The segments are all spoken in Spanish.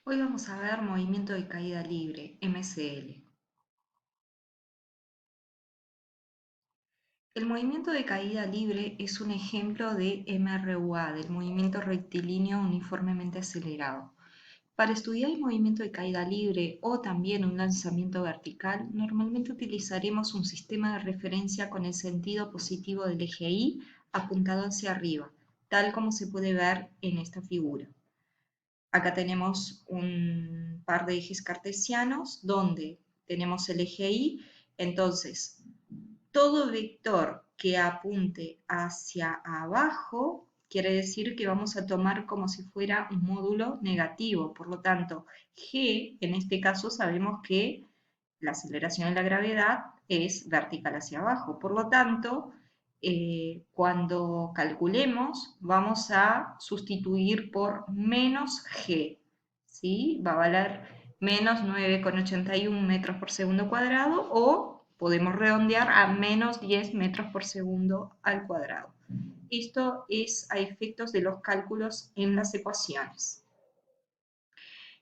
Hoy vamos a ver movimiento de caída libre, MCL. El movimiento de caída libre es un ejemplo de MRUA, del movimiento rectilíneo uniformemente acelerado. Para estudiar el movimiento de caída libre o también un lanzamiento vertical, normalmente utilizaremos un sistema de referencia con el sentido positivo del eje Y apuntado hacia arriba, tal como se puede ver en esta figura. Acá tenemos un par de ejes cartesianos donde tenemos el eje Y, entonces todo vector que apunte hacia abajo quiere decir que vamos a tomar como si fuera un módulo negativo, por lo tanto G en este caso sabemos que la aceleración de la gravedad es vertical hacia abajo, por lo tanto cuando calculemos vamos a sustituir por menos G, ¿sí? Va a valer menos 9,81 metros por segundo cuadrado o podemos redondear a menos 10 metros por segundo al cuadrado. Esto es a efectos de los cálculos en las ecuaciones.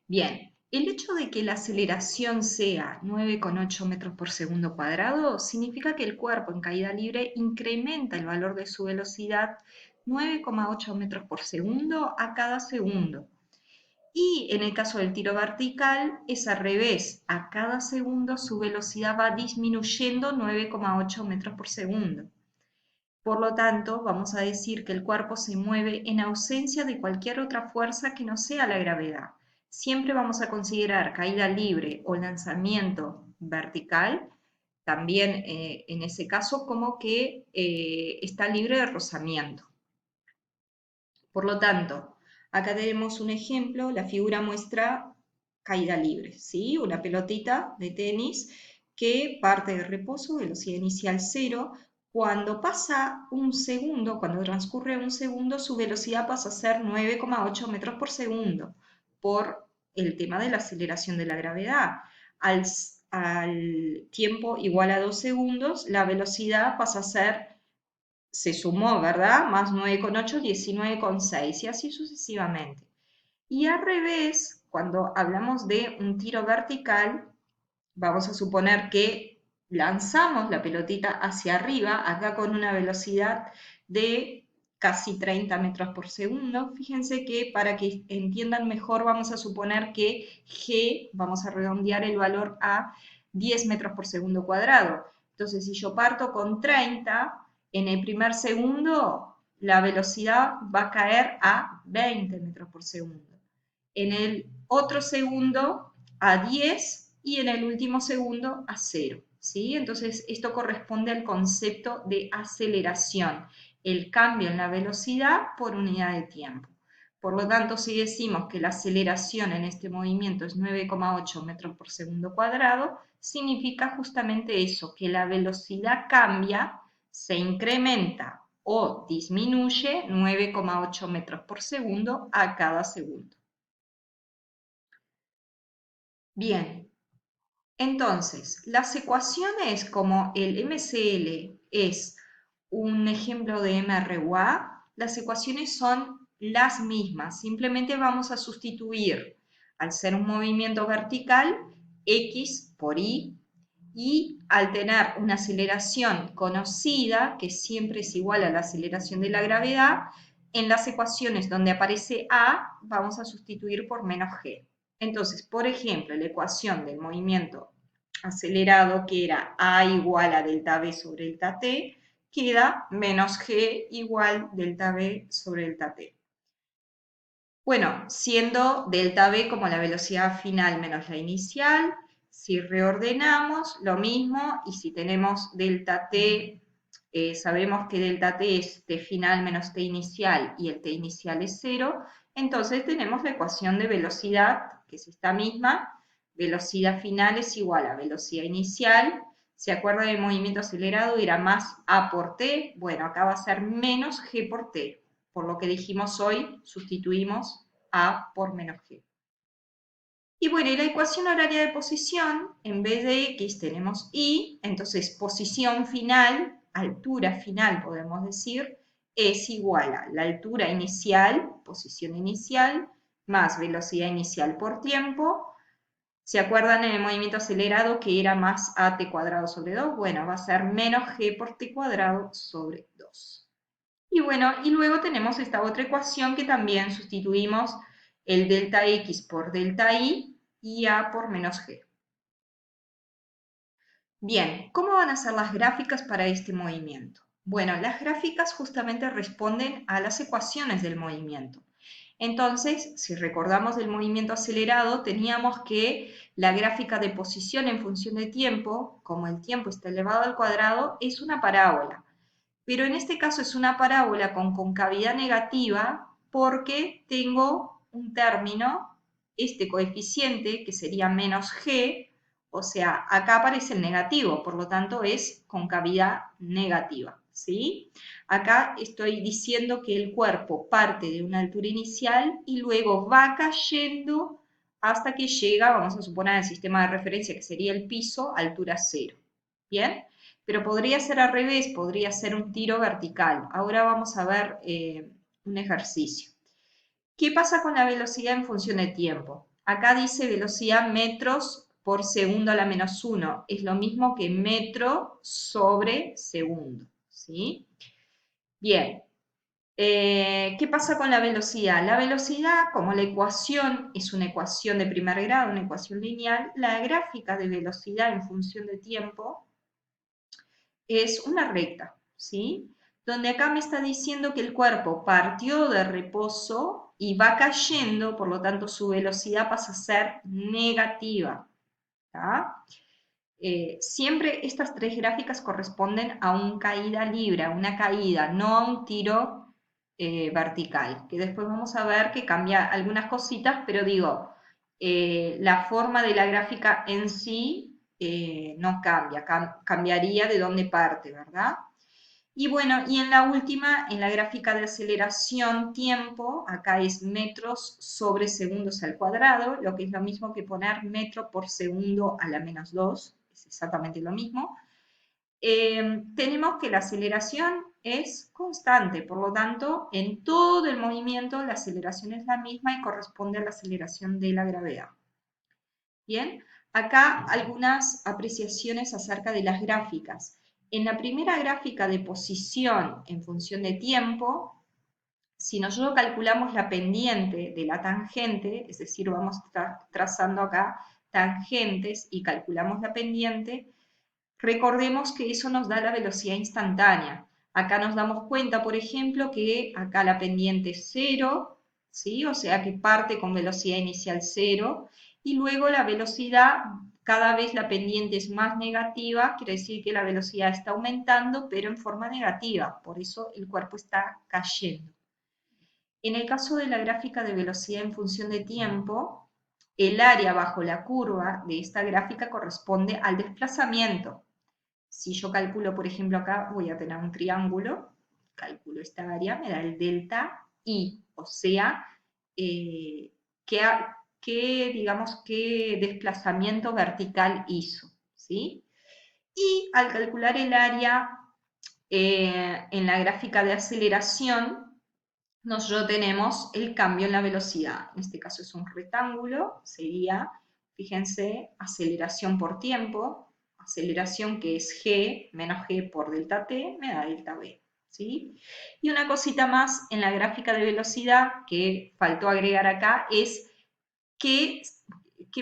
Bien, el hecho de que la aceleración sea 9,8 metros por segundo cuadrado significa que el cuerpo en caída libre incrementa el valor de su velocidad 9,8 metros por segundo a cada segundo. Y en el caso del tiro vertical es al revés, a cada segundo su velocidad va disminuyendo 9,8 metros por segundo. Por lo tanto, vamos a decir que el cuerpo se mueve en ausencia de cualquier otra fuerza que no sea la gravedad. Siempre vamos a considerar caída libre o lanzamiento vertical, también en ese caso como que está libre de rozamiento. Por lo tanto, acá tenemos un ejemplo, la figura muestra caída libre, ¿sí? Una pelotita de tenis que parte de reposo, velocidad inicial 0. Cuando pasa un segundo, cuando transcurre un segundo, su velocidad pasa a ser 9,8 metros por segundo por el tema de la aceleración de la gravedad. Al tiempo igual a 2 segundos, la velocidad pasa a ser se sumó, ¿verdad? Más 9,8, 19,6 y así sucesivamente. Y al revés, cuando hablamos de un tiro vertical, vamos a suponer que lanzamos la pelotita hacia arriba, acá con una velocidad de casi 30 metros por segundo. Fíjense que para que entiendan mejor vamos a suponer que G, vamos a redondear el valor a 10 metros por segundo cuadrado. Entonces, si yo parto con 30, en el primer segundo la velocidad va a caer a 20 metros por segundo. En el otro segundo a 10 y en el último segundo a 0. ¿Sí? Entonces, esto corresponde al concepto de aceleración, el cambio en la velocidad por unidad de tiempo. Por lo tanto, si decimos que la aceleración en este movimiento es 9,8 metros por segundo cuadrado, significa justamente eso, que la velocidad cambia, se incrementa o disminuye 9,8 metros por segundo a cada segundo. Bien, entonces, las ecuaciones como el MCL es un ejemplo de MRUA, las ecuaciones son las mismas, simplemente vamos a sustituir, al ser un movimiento vertical, X por Y, y al tener una aceleración conocida, que siempre es igual a la aceleración de la gravedad, en las ecuaciones donde aparece A, vamos a sustituir por menos G. Entonces, por ejemplo, la ecuación del movimiento acelerado, que era A igual a delta V sobre delta T, queda menos G igual delta V sobre delta T. Bueno, siendo delta V como la velocidad final menos la inicial, si reordenamos, lo mismo, y si tenemos delta T, sabemos que delta T es T final menos T inicial, y el T inicial es 0, entonces tenemos la ecuación de velocidad, que es esta misma, velocidad final es igual a velocidad inicial, ¿se acuerda del movimiento acelerado? Era más A por T, bueno, acá va a ser menos G por T, por lo que dijimos hoy, sustituimos A por menos G. Y bueno, y la ecuación horaria de posición, en vez de X tenemos Y, entonces posición final, altura final podemos decir, es igual a la altura inicial, posición inicial, más velocidad inicial por tiempo. ¿Se acuerdan en el movimiento acelerado que era más at cuadrado sobre 2? Bueno, va a ser menos g por t cuadrado sobre 2. Y bueno, y luego tenemos esta otra ecuación que también sustituimos el delta x por delta y a por menos g. Bien, ¿cómo van a ser las gráficas para este movimiento? Bueno, las gráficas justamente responden a las ecuaciones del movimiento. Entonces, si recordamos del movimiento acelerado, teníamos que la gráfica de posición en función de tiempo, como el tiempo está elevado al cuadrado, es una parábola. Pero en este caso es una parábola con concavidad negativa porque tengo un término, este coeficiente, que sería menos g, o sea, acá aparece el negativo, por lo tanto es concavidad negativa, ¿sí? Acá estoy diciendo que el cuerpo parte de una altura inicial y luego va cayendo hasta que llega, vamos a suponer, el sistema de referencia, que sería el piso, a altura cero. ¿Bien? Pero podría ser al revés, podría ser un tiro vertical. Ahora vamos a ver un ejercicio. ¿Qué pasa con la velocidad en función de tiempo? Acá dice velocidad metros por segundo a la menos 1. Es lo mismo que metro sobre segundo. ¿Sí? Bien. ¿Qué pasa con la velocidad? La velocidad, como la ecuación es una ecuación de primer grado, una ecuación lineal, la gráfica de velocidad en función de tiempo es una recta, ¿sí? Donde acá me está diciendo que el cuerpo partió de reposo y va cayendo, por lo tanto su velocidad pasa a ser negativa. ¿Tá? Siempre estas tres gráficas corresponden a una caída libre, a una caída, no a un tiro vertical, que después vamos a ver que cambia algunas cositas, pero digo, la forma de la gráfica en sí no cambia, cambiaría de dónde parte, ¿verdad? Y bueno, y en la última, en la gráfica de aceleración tiempo, acá es metros sobre segundos al cuadrado, lo que es lo mismo que poner metro por segundo a la menos 2, es exactamente lo mismo. Tenemos que la aceleración es constante, por lo tanto, en todo el movimiento la aceleración es la misma y corresponde a la aceleración de la gravedad. Bien, acá algunas apreciaciones acerca de las gráficas. En la primera gráfica de posición en función de tiempo, si nosotros calculamos la pendiente de la tangente, es decir, vamos trazando acá tangentes y calculamos la pendiente, recordemos que eso nos da la velocidad instantánea. Acá nos damos cuenta, por ejemplo, que acá la pendiente es 0, ¿sí? O sea que parte con velocidad inicial 0, y luego la velocidad, cada vez la pendiente es más negativa, quiere decir que la velocidad está aumentando, pero en forma negativa, por eso el cuerpo está cayendo. En el caso de la gráfica de velocidad en función de tiempo, el área bajo la curva de esta gráfica corresponde al desplazamiento. Si yo calculo, por ejemplo, acá voy a tener un triángulo, calculo esta área, me da el delta I, o sea, digamos, qué desplazamiento vertical hizo, ¿sí? Y al calcular el área en la gráfica de aceleración, nosotros tenemos el cambio en la velocidad. En este caso es un rectángulo, sería, fíjense, aceleración por tiempo, aceleración que es g menos g por delta t, me da delta v. ¿Sí? Y una cosita más en la gráfica de velocidad que faltó agregar acá es ¿qué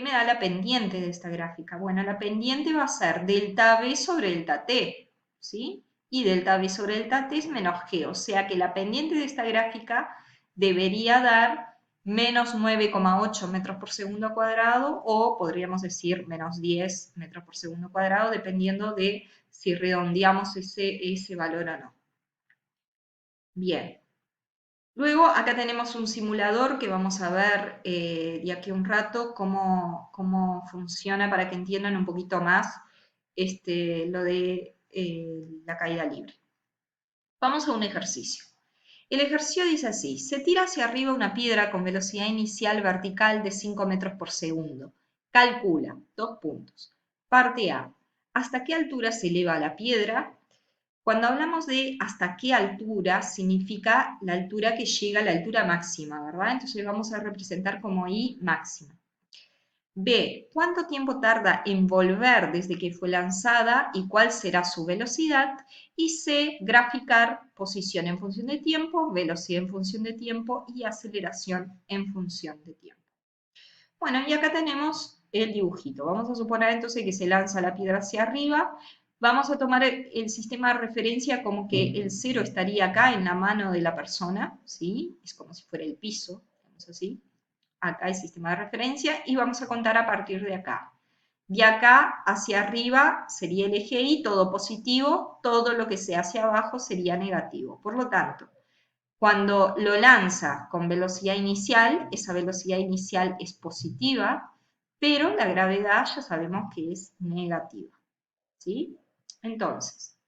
me da la pendiente de esta gráfica? Bueno, la pendiente va a ser delta v sobre delta t, ¿sí? Y delta v sobre delta t es menos g, o sea que la pendiente de esta gráfica debería dar menos 9,8 metros por segundo cuadrado o podríamos decir menos 10 metros por segundo cuadrado, dependiendo de si redondeamos ese valor o no. Bien. Luego acá tenemos un simulador que vamos a ver de aquí a un rato cómo funciona para que entiendan un poquito más lo de la caída libre. Vamos a un ejercicio. El ejercicio dice así: se tira hacia arriba una piedra con velocidad inicial vertical de 5 metros por segundo. Calcula, 2 puntos. Parte A, ¿hasta qué altura se eleva la piedra? Cuando hablamos de hasta qué altura, significa la altura que llega a la altura máxima, ¿verdad? Entonces vamos a representar como I máxima. B, ¿cuánto tiempo tarda en volver desde que fue lanzada y cuál será su velocidad? Y C, graficar posición en función de tiempo, velocidad en función de tiempo y aceleración en función de tiempo. Bueno, y acá tenemos el dibujito. Vamos a suponer entonces que se lanza la piedra hacia arriba. Vamos a tomar el sistema de referencia como que el 0 estaría acá en la mano de la persona, ¿sí? Es como si fuera el piso, digamos así. Acá el sistema de referencia y vamos a contar a partir de acá. De acá hacia arriba sería el eje Y, todo positivo, todo lo que sea hacia abajo sería negativo. Por lo tanto, cuando lo lanza con velocidad inicial, esa velocidad inicial es positiva, pero la gravedad ya sabemos que es negativa, ¿sí? Entonces,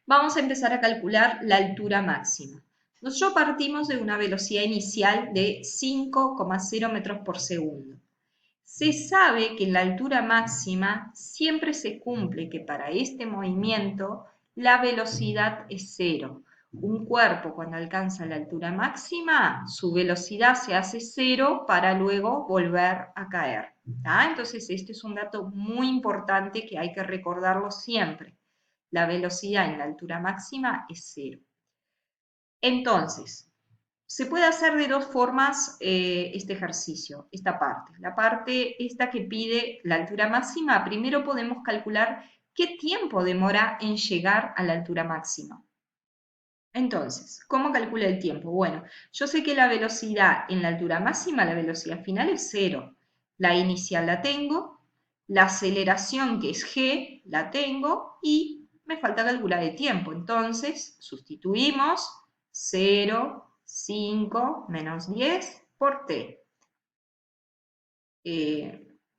vamos a empezar a calcular la altura máxima. Nosotros partimos de una velocidad inicial de 5,0 metros por segundo. Se sabe que en la altura máxima siempre se cumple que para este movimiento la velocidad es cero. Un cuerpo cuando alcanza la altura máxima, su velocidad se hace cero para luego volver a caer. Entonces este es un dato muy importante que hay que recordarlo siempre. La velocidad en la altura máxima es cero. Entonces, se puede hacer de dos formas este ejercicio, esta parte. La parte esta que pide la altura máxima, primero podemos calcular qué tiempo demora en llegar a la altura máxima. Entonces, ¿cómo calcula el tiempo? Bueno, yo sé que la velocidad en la altura máxima, la velocidad final es cero. La inicial la tengo, la aceleración que es g la tengo y me falta calcular el tiempo. Entonces, sustituimos 0, 5 menos 10 por t.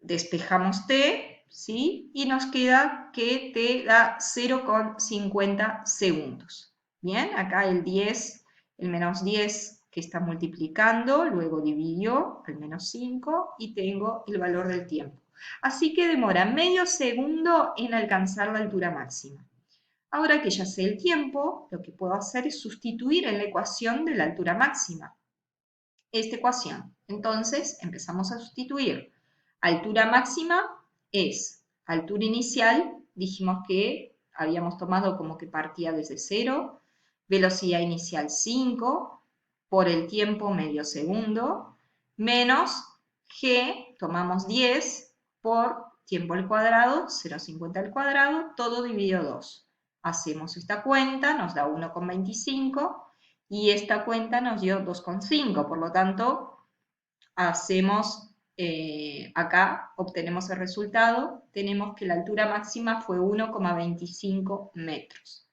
Despejamos t, ¿sí? Y nos queda que t da 0,50 segundos. Bien, acá el 10, el menos 10 que está multiplicando, luego dividió al menos 5 y tengo el valor del tiempo. Así que demora medio segundo en alcanzar la altura máxima. Ahora que ya sé el tiempo, lo que puedo hacer es sustituir en la ecuación de la altura máxima esta ecuación. Entonces empezamos a sustituir. Altura máxima es altura inicial, dijimos que habíamos tomado como que partía desde 0, velocidad inicial 5, por el tiempo medio segundo, menos g, tomamos 10, por tiempo al cuadrado, 0,50 al cuadrado, todo dividido 2. Hacemos esta cuenta, nos da 1,25 y esta cuenta nos dio 2,5, por lo tanto, hacemos acá, obtenemos el resultado, tenemos que la altura máxima fue 1,25 metros.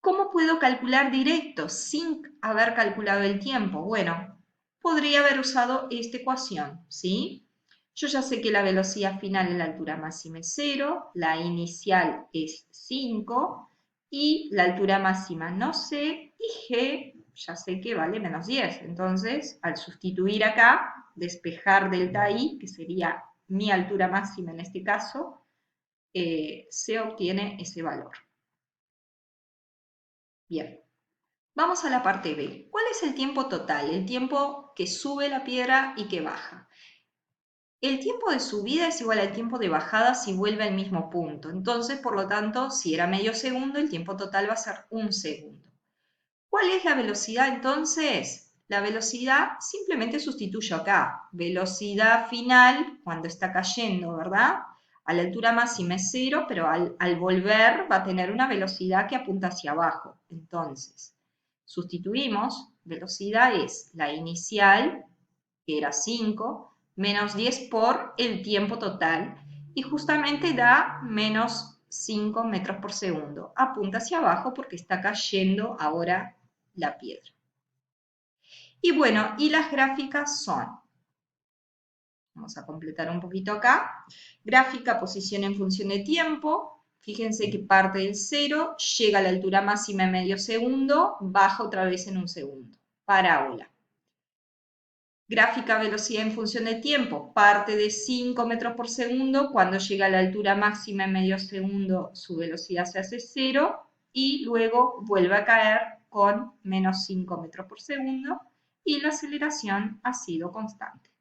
¿Cómo puedo calcular directo sin haber calculado el tiempo? Bueno, podría haber usado esta ecuación, ¿sí? Yo ya sé que la velocidad final en la altura máxima es 0, la inicial es 5 y la altura máxima no sé y g ya sé que vale menos 10. Entonces, al sustituir acá, despejar delta i, que sería mi altura máxima en este caso, se obtiene ese valor. Bien. Vamos a la parte B. ¿Cuál es el tiempo total? El tiempo que sube la piedra y que baja. El tiempo de subida es igual al tiempo de bajada si vuelve al mismo punto. Entonces, por lo tanto, si era medio segundo, el tiempo total va a ser 1 segundo. ¿Cuál es la velocidad entonces? La velocidad simplemente sustituyo acá. Velocidad final cuando está cayendo, ¿verdad? A la altura máxima es 0, pero al volver va a tener una velocidad que apunta hacia abajo. Entonces, sustituimos, velocidad es la inicial, que era 5, menos 10 por el tiempo total, y justamente da menos 5 metros por segundo. Apunta hacia abajo porque está cayendo ahora la piedra. Y bueno, y las gráficas son, vamos a completar un poquito acá, gráfica posición en función de tiempo. Fíjense que parte del 0, llega a la altura máxima en medio segundo, baja otra vez en 1 segundo. Parábola. Gráfica velocidad en función de tiempo, parte de 5 metros por segundo, cuando llega a la altura máxima en medio segundo su velocidad se hace 0 y luego vuelve a caer con menos 5 metros por segundo y la aceleración ha sido constante.